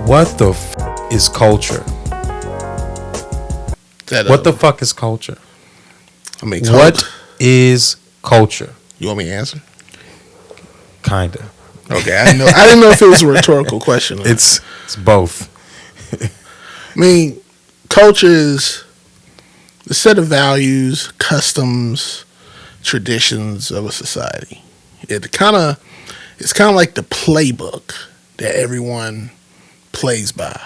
What the is culture? What the fuck is culture? I mean, what is culture? You want me to answer? Kinda. Okay, I didn't know if it was a rhetorical question. It's both. I mean, culture is the set of values, customs, traditions of a society. It's kind of like the playbook that everyone plays by.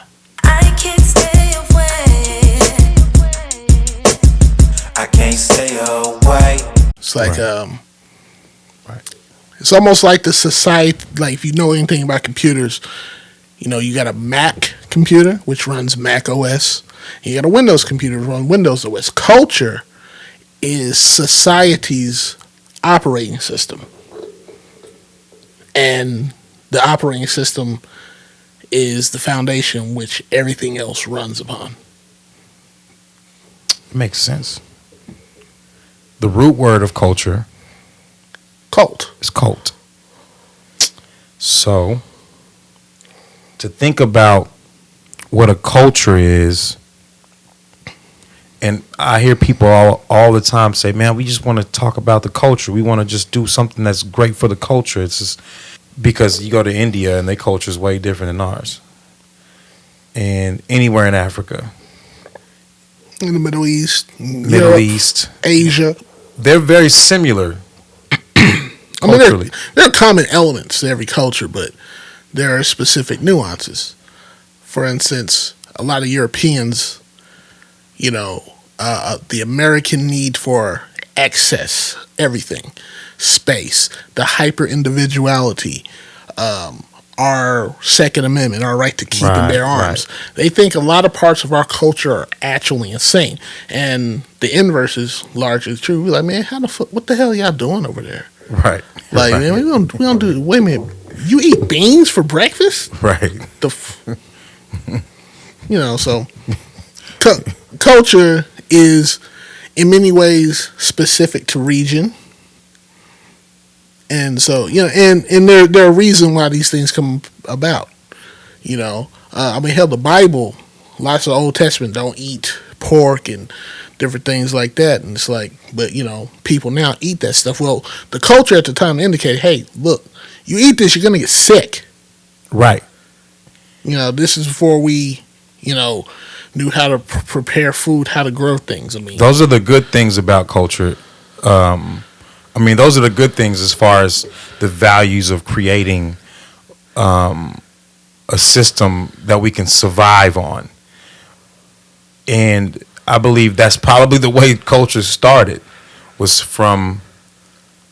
I can't stay away. I can't stay away. It's like Right. It's almost like the society. Like if you know anything about computers, you got a Mac computer which runs Mac OS. You got a Windows computer which runs Windows OS. Culture is society's operating system, and the operating system is the foundation which everything else runs upon. Makes sense. The root word of culture, Cult. is cult. So, to think about what a culture is, and I hear people all the time say, man, we just want to talk about the culture. We want to just do something that's great for the culture. It's just because you go to India and their culture is way different than ours. And anywhere in Africa. In the Middle East. East. Asia. They're very similar I mean, culturally. there are common elements to every culture, but there are specific nuances. For instance, a lot of Europeans, the American need for access, everything, space, the hyper individuality, our Second Amendment, our right to keep and bear arms. Right. They think a lot of parts of our culture are actually insane, and the inverse is largely true. We're like, man, what the hell y'all doing over there? Right. Like, right. man, we don't do. Wait a minute, you eat beans for breakfast? Right. So culture is in many ways specific to region. And so, and there are reasons why these things come about. Hell, the Bible, lots of Old Testament don't eat pork and different things like that. And it's like, but, people now eat that stuff. Well, the culture at the time indicated, hey, look, you eat this, you're going to get sick. Right. This is before we, knew how to prepare food, how to grow things. I mean, those are the good things about culture. Those are the good things as far as the values of creating a system that we can survive on. And I believe that's probably the way culture started, was from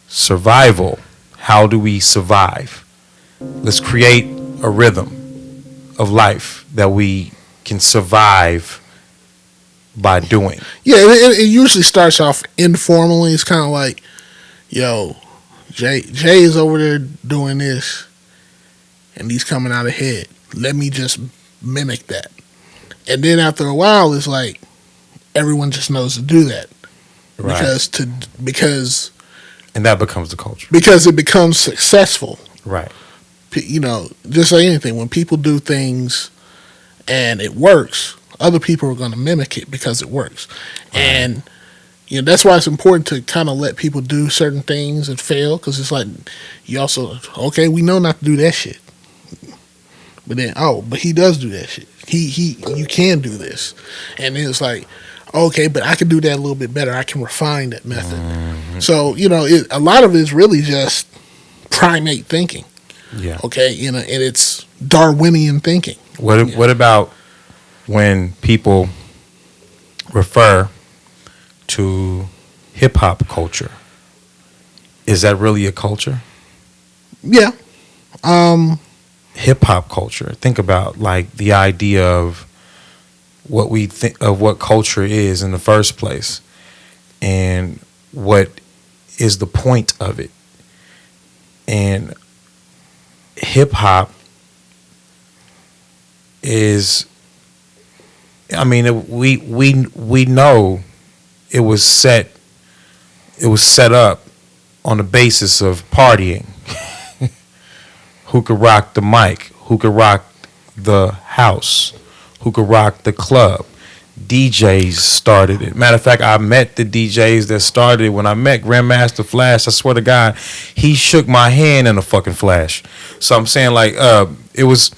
survival. How do we survive? Let's create a rhythm of life that we can survive by doing. Yeah, it usually starts off informally. It's kind of like, Jay is over there doing this, and he's coming out ahead. Let me just mimic that. And then after a while, it's like everyone just knows to do that, right? Because and that becomes the culture because it becomes successful, right? Just like anything, when people do things and it works, other people are going to mimic it because it works, right. And that's why it's important to kind of let people do certain things and fail, because it's like you also, okay, we know not to do that shit, but then but he does do that shit. You can do this, and then it's like, okay, but I can do that a little bit better. I can refine that method. Mm-hmm. So a lot of it is really just primate thinking. Yeah. Okay, and it's Darwinian thinking. What about when people refer to hip hop culture? Is that really a culture? Yeah. Hip hop culture. Think about like the idea of what we think of what culture is in the first place, and what is the point of it. And hip hop is, we know it was set up on the basis of partying. Who could rock the mic? Who could rock the house, who could rock the club. DJs started it. Matter of fact, I met the DJs that started it. When I met Grandmaster Flash, I swear to God, he shook my hand in a fucking flash. So I'm saying, like, it was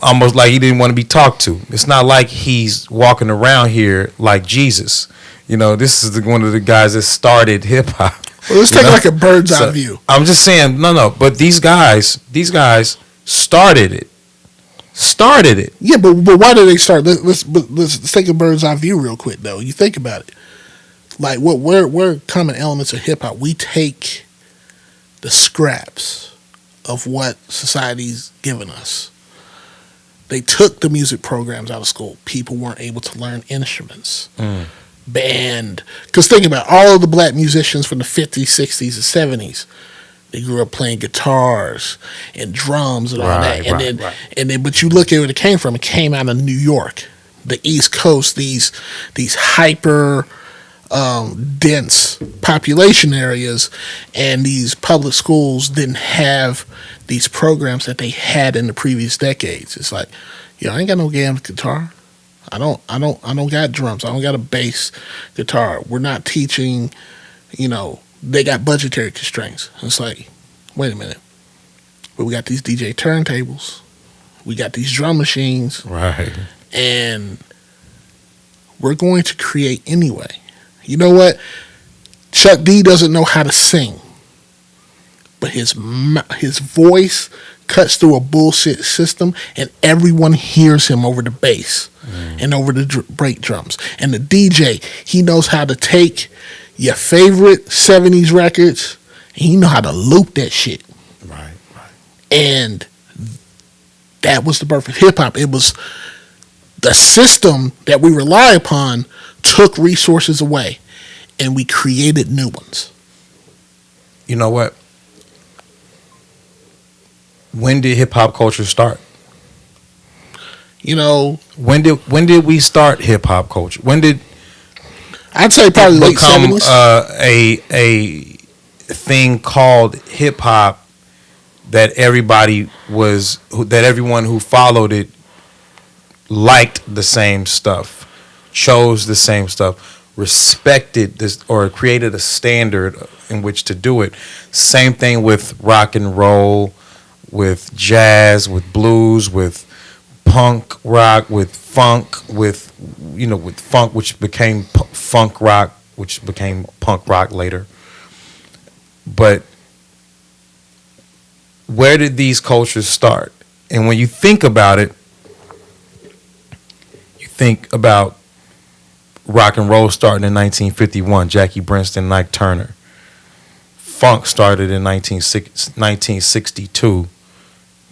almost like he didn't want to be talked to. It's not like he's walking around here like Jesus. You know, this is one of the guys that started hip hop. Well, let's take like a bird's eye view. I'm just saying, no, but these guys started it. Yeah, but why did they start? Let's take a bird's eye view real quick, though. You think about it. Like, we're common elements of hip hop. We take the scraps of what society's given us. They took the music programs out of school. People weren't able to learn instruments. Band. Because think about it, all of the black musicians from the 50s, 60s, and 70s. They grew up playing guitars and drums and all that. And then, but you look at where it came from. It came out of New York, the East Coast. These hyper dense population areas, and these public schools didn't have these programs that they had in the previous decades. It's like, I ain't got no damn guitar. I don't got drums. I don't got a bass guitar. We're not teaching, they got budgetary constraints. It's like, wait a minute. But we got these DJ turntables. We got these drum machines. Right. And we're going to create anyway. You know what? Chuck D doesn't know how to sing. But his voice cuts through a bullshit system, and everyone hears him over the bass and over the break drums. And the DJ, he knows how to take your favorite 70s records, and he know how to loop that shit. Right. And that was the birth of hip-hop. It was the system that we rely upon took resources away, and we created new ones. You know what? When did hip-hop culture start? When did we start hip-hop culture? When did I'd say probably late become 70s. A thing called hip hop that everyone who followed it liked the same stuff, chose the same stuff, respected this, or created a standard in which to do it. Same thing with rock and roll, with jazz, with blues, with punk rock, with funk, with funk, which became funk rock, which became punk rock later. But where did these cultures start? And when you think about it, you think about rock and roll starting in 1951, Jackie Brenston, Ike Turner. Funk started in 1962,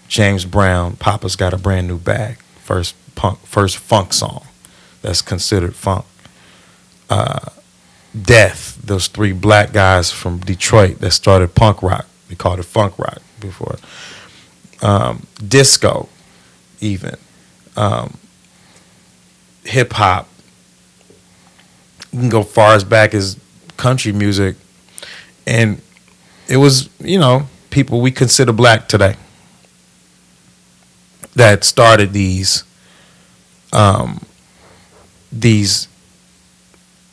James Brown, Papa's Got a Brand New Bag, first funk song that's considered funk. Death, those three black guys from Detroit that started punk rock. They called it funk rock before. Disco, even. Hip hop. You can go far as back as country music. And it was, people we consider black today that started these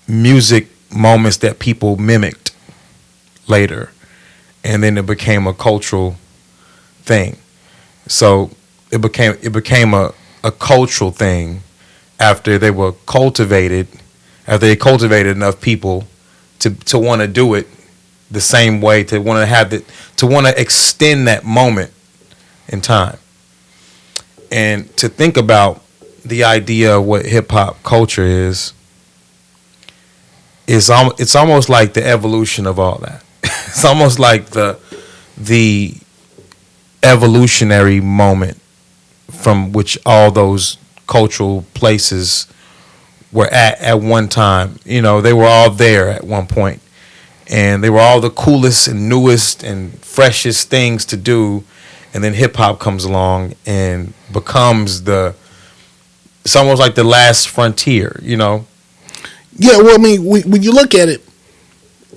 music moments that people mimicked later, and then it became a cultural thing. So it became a cultural thing after they cultivated enough people to want to do it the same way, to want to extend that moment in time. And to think about the idea of what hip hop culture is, it's almost like the evolution of all that. It's almost like the evolutionary moment from which all those cultural places were at one time. They were all there at one point, and they were all the coolest and newest and freshest things to do. And then hip hop comes along and becomes it's almost like the last frontier, Yeah, well, I mean, when you look at it,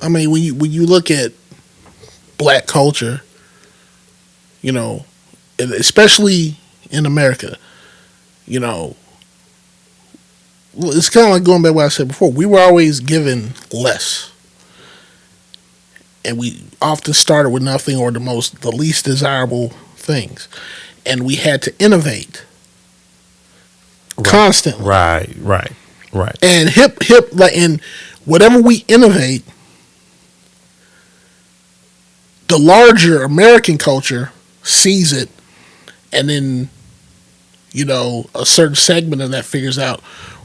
when you look at black culture, especially in America, you know, it's kind of like going back to what I said before. We were always given less. And we often started with nothing or the least desirable things. And we had to innovate constantly. Right. And and whatever we innovate, the larger American culture sees it, and then, a certain segment of that figures out,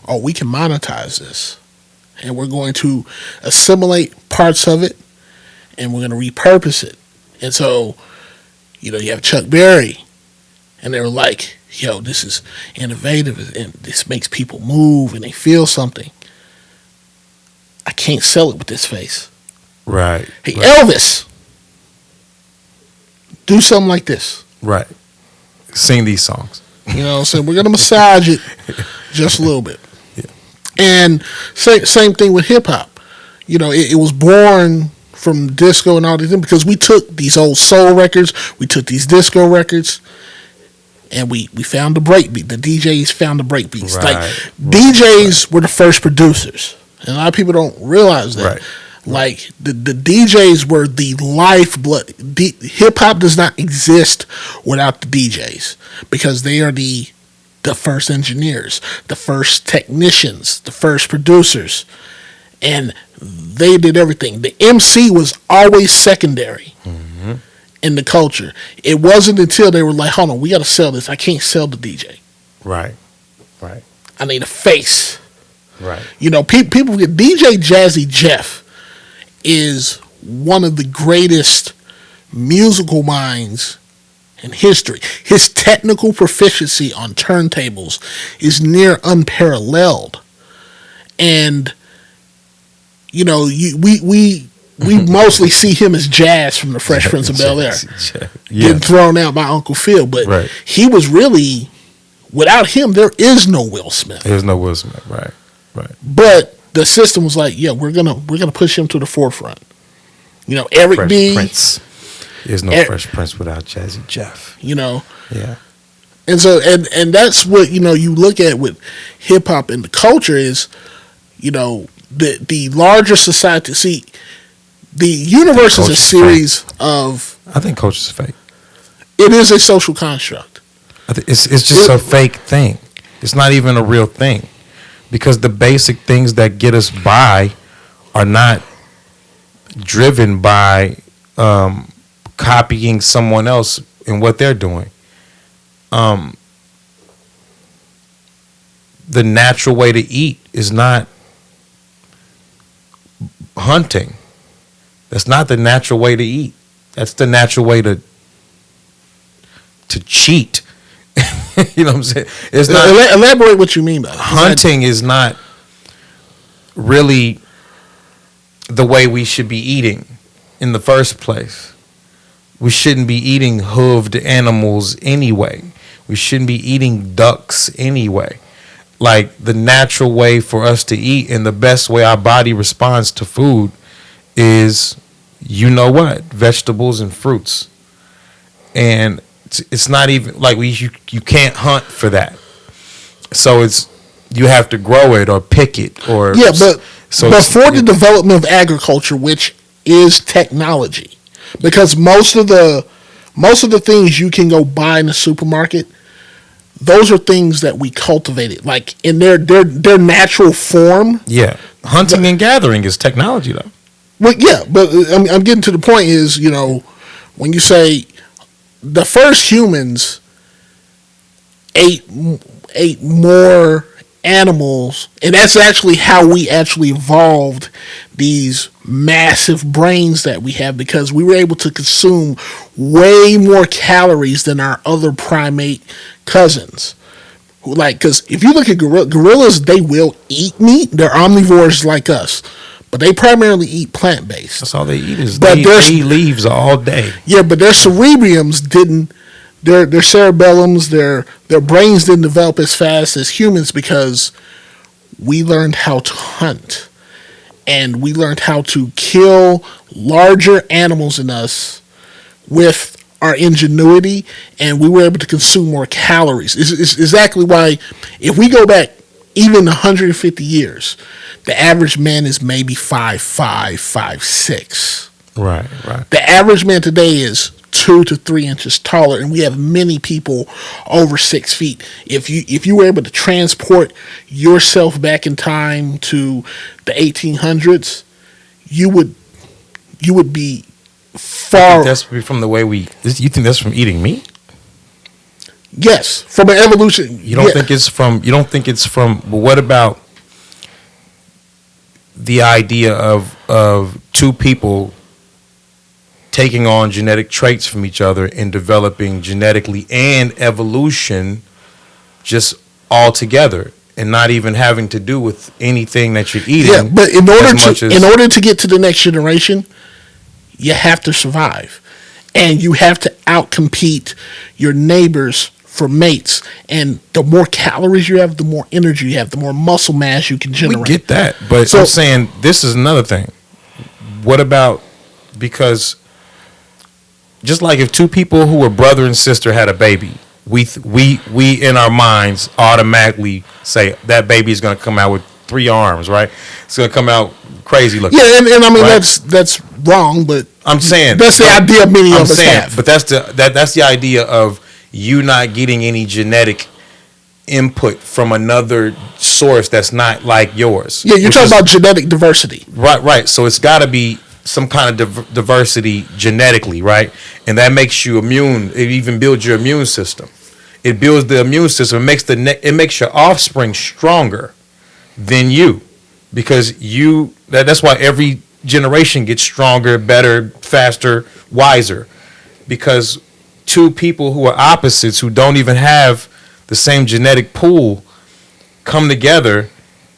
oh, we can monetize this. And we're going to assimilate parts of it, and we're going to repurpose it. And so, you have Chuck Berry, and they were like, yo, this is innovative, and this makes people move, and they feel something. I can't sell it with this face. Right. Hey, Elvis, do something like this. Right. Sing these songs. So we're going to massage it just a little bit. Yeah. And same thing with hip-hop. It was born from disco and all these things because we took these old soul records, we took these disco records, and we found the breakbeat. The DJs found the breakbeats. Right. DJs were the first producers. And a lot of people don't realize that. Right. Like, the DJs were the lifeblood. Hip-hop does not exist without the DJs because they are the first engineers, the first technicians, the first producers. And they did everything. The MC was always secondary in the culture. It wasn't until they were like, hold on, we got to sell this. I can't sell the DJ. Right. I need a face. Right. People forget DJ Jazzy Jeff is one of the greatest musical minds in history. His technical proficiency on turntables is near unparalleled. And we mostly see him as Jazz from the Fresh Prince of Bel-Air, getting thrown out by Uncle Phil. But he was really, without him, there is no Will Smith. There's no Will Smith, right. But the system was like, yeah, we're gonna push him to the forefront. Eric Fresh B. Prince. There's no Fresh Prince without Jazzy Jeff. Yeah. And so and that's what you look at with hip hop and the culture is, the larger society. See, the universe is a series of. I think culture's fake. It is a social construct. It's just a fake thing. It's not even a real thing. Because the basic things that get us by are not driven by copying someone else and what they're doing. The natural way to eat is not hunting. That's not the natural way to eat. That's the natural way to cheat. You know what I'm saying? It's not. Elaborate what you mean by that. Hunting is not really the way we should be eating in the first place. We shouldn't be eating hooved animals anyway. We shouldn't be eating ducks anyway. Like, the natural way for us to eat and the best way our body responds to food is, vegetables and fruits. And it's not even like you can't hunt for that. So you have to grow it or pick it or but before the development of agriculture, which is technology, because most of the things you can go buy in the supermarket, those are things that we cultivated, like in their natural form. Yeah, hunting and gathering is technology, though. Well, yeah, but I'm getting to the point is when you say the first humans ate more animals, and that's actually how we actually evolved these massive brains that we have, because we were able to consume way more calories than our other primate cousins. Because if you look at gorillas, they will eat meat. They're omnivores like us, but they primarily eat plant-based. That's all they eat is they eat leaves all day. Yeah, but their cerebriums didn't. Their cerebellums, their brains didn't develop as fast as humans because we learned how to hunt, and we learned how to kill larger animals than us with our ingenuity, and we were able to consume more calories. It's exactly why, if we go back even 150 years, the average man is maybe 5'5", 5'6". Right, right. The average man today is 2 to 3 inches taller, and we have many people over 6 feet. If you were able to transport yourself back in time to the 1800s, you would be far. That's from the way we. You think that's from eating meat? Yes, from an evolution. You don't think it's from. You don't think it's from. But what about the idea of two people taking on genetic traits from each other and developing genetically and evolution just all together and not even having to do with anything that you're eating? Yeah, but in order to get to the next generation, you have to survive, and you have to outcompete your neighbors for mates. And the more calories you have, the more energy you have, the more muscle mass you can generate. We get that, but I'm saying this is another thing. What about, because just like if two people who were brother and sister had a baby, we in our minds automatically say that baby is going to come out with 3 arms, right? It's going to come out crazy looking. Yeah, and I mean, right? that's wrong, but I'm saying that's the idea many of us have. But that's the idea of you not getting any genetic input from another source that's not like yours. Yeah, you're talking about genetic diversity. Right. So it's got to be some kind of diversity genetically, right? And that makes you immune. It even builds your immune system. It builds the immune system. It makes your offspring stronger than you, because that's why every generation gets stronger, better, faster, wiser, because two people who are opposites, who don't even have the same genetic pool, come together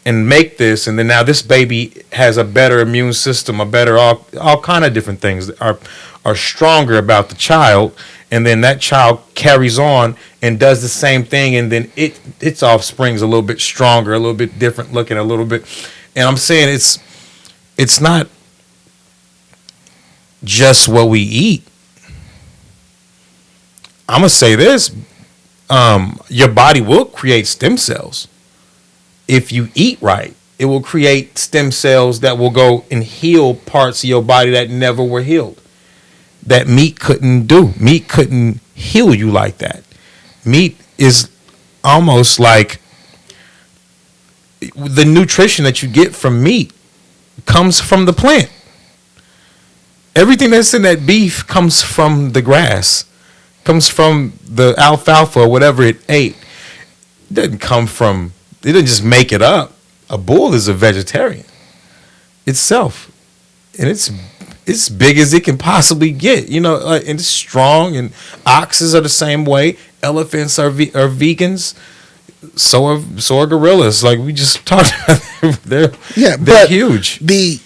and make this, and then now this baby has a better immune system, a better all kind of different things that are stronger about the child, and then that child carries on and does the same thing, and then its offspring's a little bit stronger, a little bit different looking, a little bit. And I'm saying it's not just what we eat. I'm gonna say this: your body will create stem cells if you eat right. It will create stem cells that will go and heal parts of your body that never were healed, that meat couldn't do. Meat couldn't heal you like that. Meat is almost like the nutrition that you get from meat comes from the plant. Everything that's in that beef comes from the grass, comes from the alfalfa or whatever it ate. It doesn't just make it up. A bull is a vegetarian itself, and it's big as it can possibly get, and it's strong. And oxes are the same way. Elephants are vegans. So are gorillas. Like we just talked about, they're huge. The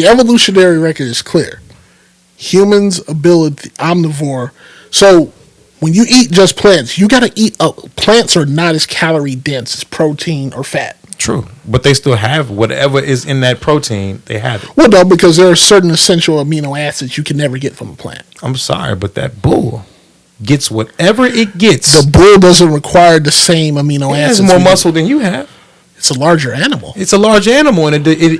evolutionary record is clear. Humans' ability, omnivore. So when you eat just plants, you got to eat. Plants are not as calorie dense as protein or fat. True, but they still have whatever is in that protein. They have it. Well, no, because there are certain essential amino acids you can never get from a plant. I'm sorry, but that bull gets whatever it gets. The bull doesn't require the same amino acids. It has more muscle than you have. It's a larger animal. It's a large animal, and it's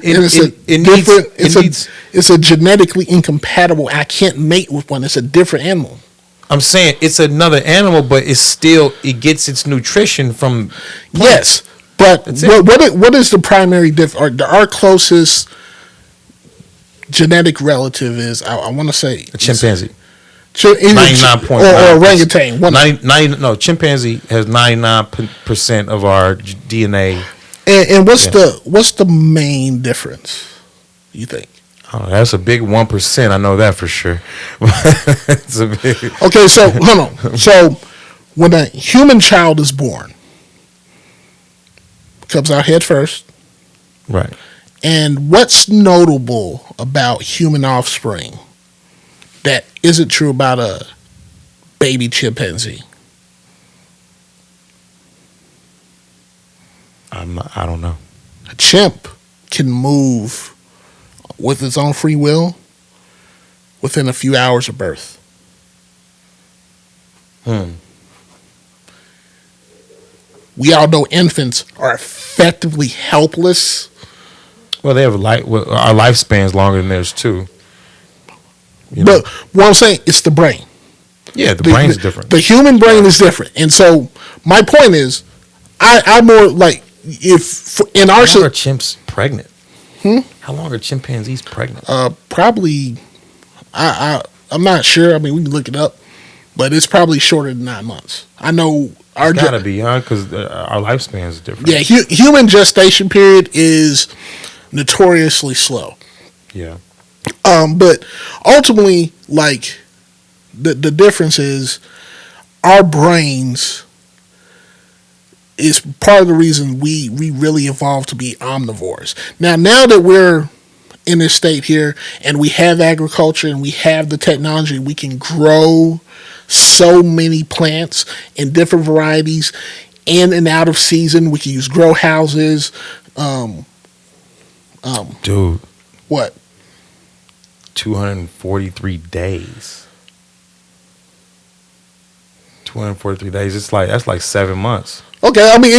a genetically incompatible. I can't mate with one. It's a different animal. I'm saying it's another animal, but it gets its nutrition from plants. Yes. But what is the primary difference? Our closest genetic relative is, I want to say, a chimpanzee. 99.9 or orangutan. Chimpanzee has 99% of our DNA. And what's the main difference, you think? Oh, that's a big 1%. I know that for sure. It's a big. Okay, so hold on. So when a human child is born, comes out head first. Right. And what's notable about human offspring that isn't true about a baby chimpanzee? I don't know. A chimp can move with its own free will within a few hours of birth. We all know infants are effectively helpless. Well, they have our lifespan's longer than theirs too. But what I'm saying, it's the brain. Yeah, the brain's different. The human brain is different, and so my point is, I'm more like in our How long are chimps pregnant? How long are chimpanzees pregnant? probably, I'm not sure. I mean, we can look it up, but it's probably shorter than 9 months. I know our It's gotta be, because our lifespan is different. Yeah, human gestation period is notoriously slow. Yeah. But ultimately, like the difference is our brains is part of the reason we really evolved to be omnivores. Now that we're in this state here and we have agriculture and we have the technology, we can grow so many plants in different varieties in and out of season. We can use grow houses. Dude, What? 243 days. 243 days. That's like 7 months. Okay, I mean,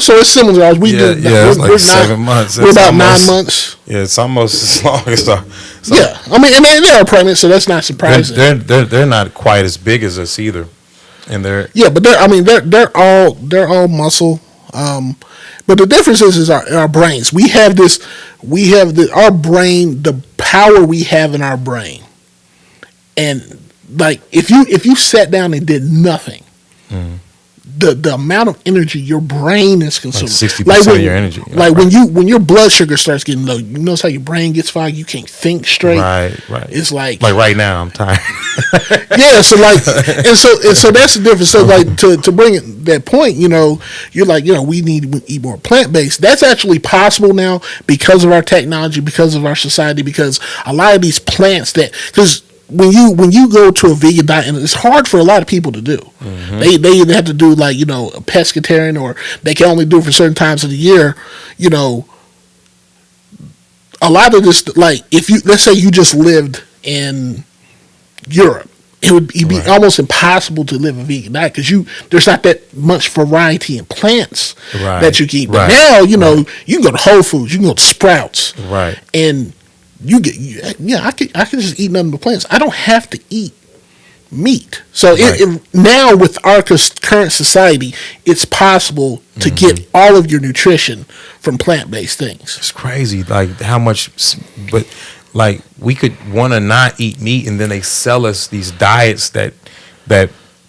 so it's similar. It's like 7 months. We're about 9 months. Yeah, it's almost as long as our. Yeah, I mean, and they are pregnant, so that's not surprising. They're not quite as big as us either, and they're but they're all muscle. But the difference is our brains. We have our brain, the power we have in our brain, and like if you sat down and did nothing. The amount of energy your brain is consuming, like 60% of your energy. Like when your blood sugar starts getting low, you notice how your brain gets foggy. You can't think straight. Right. It's like right now, I'm tired. Yeah. So and so that's the difference. So like to bring that point, you're like, we need to eat more plant based. That's actually possible now because of our technology, because of our society, because a lot of these plants because when you go to a vegan diet, and it's hard for a lot of people to do. They either have to do a pescatarian, or they can only do it for certain times of the year. A lot of this, like let's say you just lived in Europe, it'd be almost impossible to live a vegan diet because there's not that much variety in plants that you can eat. But now you can go to Whole Foods, you can go to Sprouts, and you get I can just eat nothing but plants. I don't have to eat meat. So now with our current society, it's possible to get all of your nutrition from plant-based things. It's crazy, like how much, but like we could want to not eat meat, and then they sell us these diets that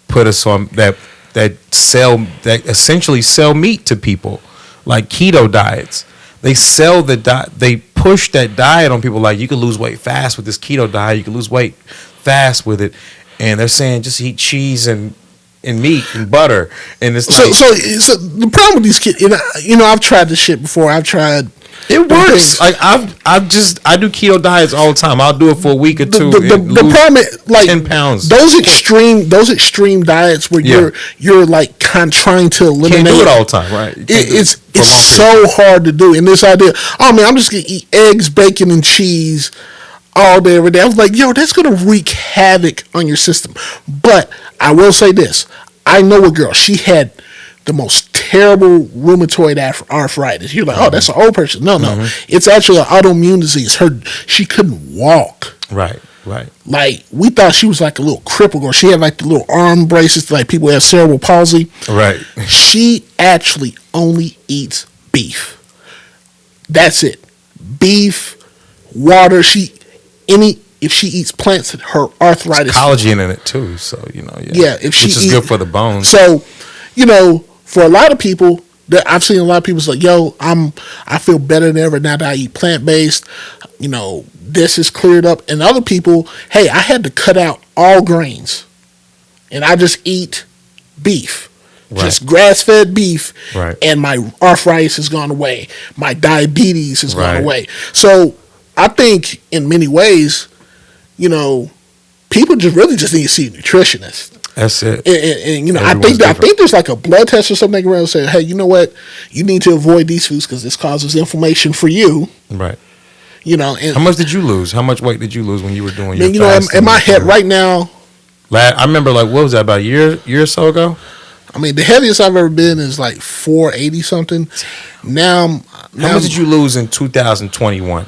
put us on that essentially sell meat to people, like keto diets. They sell they push that diet on people, like you can lose weight fast with this keto diet, you can lose weight fast with it, and they're saying just eat cheese and meat and butter, and it's so the problem with these kids, I've tried this shit before. I've tried. It works. Like I do keto diets all the time. I'll do it for a week or two. The problem is, like 10 pounds. Those extreme diets where you're like trying to eliminate. Can't do it all the time, right? It's so hard to do. And this idea, oh man, I'm just gonna eat eggs, bacon, and cheese all day every day. I was like, that's gonna wreak havoc on your system. But I will say this: I know a girl. She had the most terrible rheumatoid arthritis. You're like, oh, that's an old person. No, it's actually an autoimmune disease. She couldn't walk. Right. Like we thought she was like a little cripple girl. She had like the little arm braces, like people who have cerebral palsy. Right. She actually only eats beef. That's it. Beef, water. If she eats plants, her arthritis. There's collagen in it too, so which is good for the bones. So, for a lot of people, I've seen a lot of people say, I feel better than ever now that I eat plant-based. This is cleared up. And other people, hey, I had to cut out all grains. And I just eat beef. Just grass-fed beef. Right. And my arthritis has gone away. My diabetes has gone away. So I think in many ways, people really just need to see a nutritionist. That's it. And I think there's like a blood test or something around saying, hey, you know what? You need to avoid these foods because this causes inflammation for you. Right. And how much did you lose? How much weight did you lose when you were doing your fasting? In my head right now, I remember, like, what was that, about a year or so ago? I mean, the heaviest I've ever been is like 480 something. Now How much did you lose in 2021?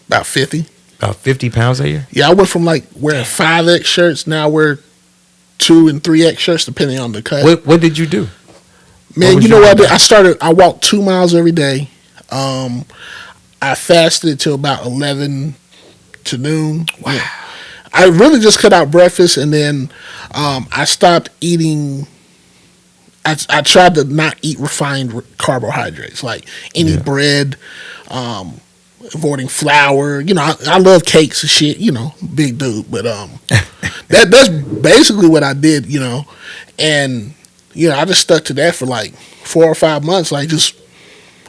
about 50. About 50 pounds that year? Yeah, I went from like wearing 5X shirts, now wear 2 and 3X shirts depending on the cut. What did you do? Man, was you know your- what I did? I walked 2 miles every day. I fasted till about 11 to noon. Wow. Yeah. I really just cut out breakfast, and then I stopped eating. I tried to not eat refined carbohydrates, like any bread, avoiding flour. You know, I love cakes and shit. You know, big dude, but that's basically what I did. You know, and you know, I just stuck to that for like 4 or 5 months. Like, just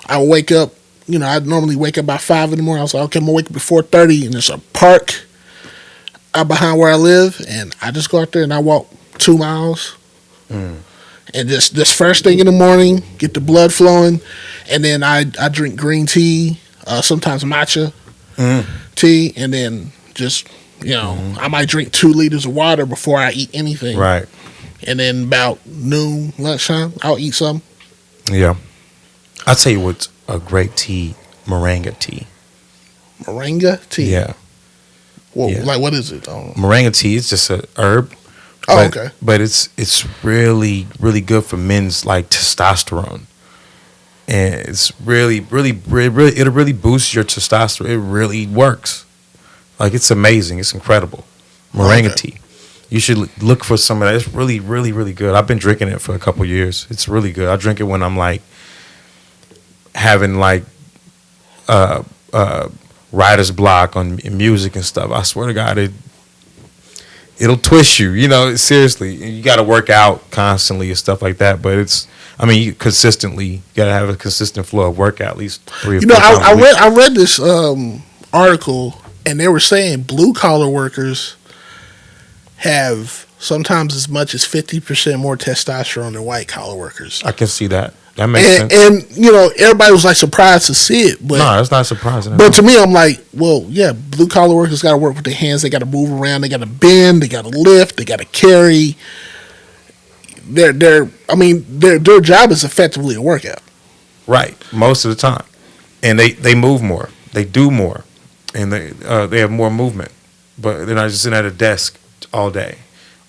I would wake up. You know, I'd normally wake up about 5 in the morning. I was like, okay, I'm gonna wake up at 4:30, and there's a park out behind where I live, and I just go out there and I walk 2 miles, and just first thing in the morning, get the blood flowing, and then I drink green tea, sometimes matcha tea, and then just I might drink 2 liters of water before I eat anything. Right. And then about noon, lunchtime, I'll eat some. Yeah. I'll tell you what's a great tea, moringa tea. Moringa tea? Yeah. Well, Yeah. like, what is it? Moringa tea is just an herb. Oh, But, okay. But it's really, really good for men's, like, testosterone. And it's really, it'll really boost your testosterone. It really works. Like, it's amazing. It's incredible. Moringa Okay. tea. You should look for some of that. It's really, really, really good. I've been drinking it for a couple years. It's really good. I drink it when I'm, like, having, like, writer's block on music and stuff. I swear to God, it'll twist you. You know, seriously. You got to work out constantly and stuff like that. But consistently, you got to have a consistent flow of workout, at least 3 or 4 times a week. I read this article, and they were saying blue collar workers have sometimes as much as 50% more testosterone than white collar workers. I can see that. That makes sense. And everybody was like surprised to see it, but No, that's not surprising. but to me, I'm like, well, yeah, blue collar workers got to work with their hands. They got to move around. They got to bend. They got to lift. They got to carry. Their job is effectively a workout. Right, most of the time, and they move more, they do more, and they have more movement, but they're not just sitting at a desk all day,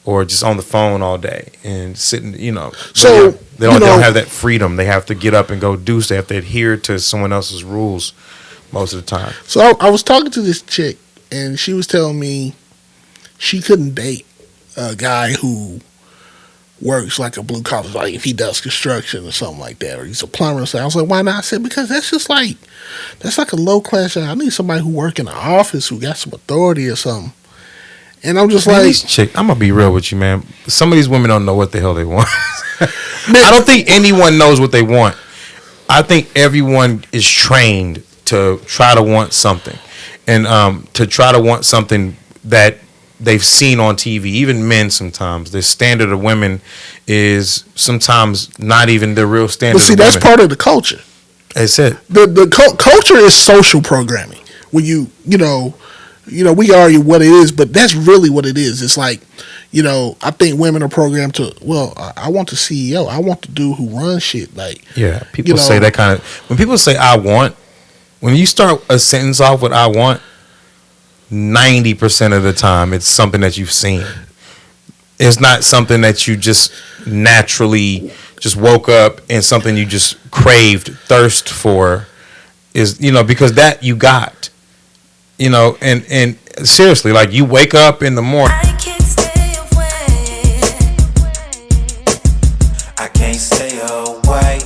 or just on the phone all day and sitting. So they don't have that freedom. They have to get up and go do stuff. They have to adhere to someone else's rules most of the time. So I was talking to this chick, and she was telling me she couldn't date a guy who works like a blue collar, like if he does construction or something like that, or he's a plumber or something. I was like, why not? I said, because that's like a low class job. I need somebody who work in an office who got some authority or something. And I'm just I'm gonna be real with you, man. Some of these women don't know what the hell they want. I don't think anyone knows what they want. I think everyone is trained to try to want something, and to try to want something that they've seen on TV. Even men, sometimes the standard of women is sometimes not even the real standard. But see, of that's women. part of the culture. That's it. The culture is social programming. When we argue what it is, but that's really what it is. It's like, I think women are programmed to, I want the CEO. I want the dude who runs shit. Like, Yeah, people say that kind of. When people say "I want," when you start a sentence off with "I want," 90% of the time it's something that you've seen. It's not something that you just naturally just woke up and something you just craved, thirst for. Is because that you got. And seriously, like, you wake up in the morning. I can't stay away. I can't stay away.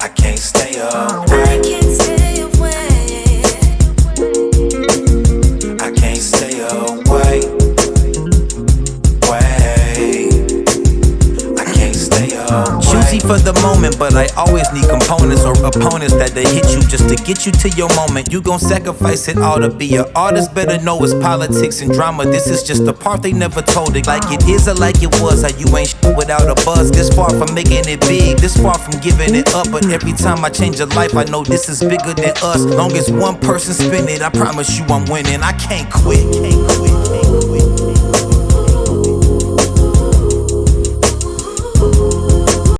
I can't stay away. I can't stay away. I can't stay away. I can't stay away. easy for the moment, but I always need components or opponents that they hit you just to get you to your moment. You gon' sacrifice it all to be an artist, better know it's politics and drama. This is just the part they never told it. Like it is or like it was, how you ain't shit without a buzz. This far from making it big, this far from giving it up. But every time I change a life, I know this is bigger than us. Long as one person spin it, I promise you I'm winning. I can't quit. Can't quit. Can't quit.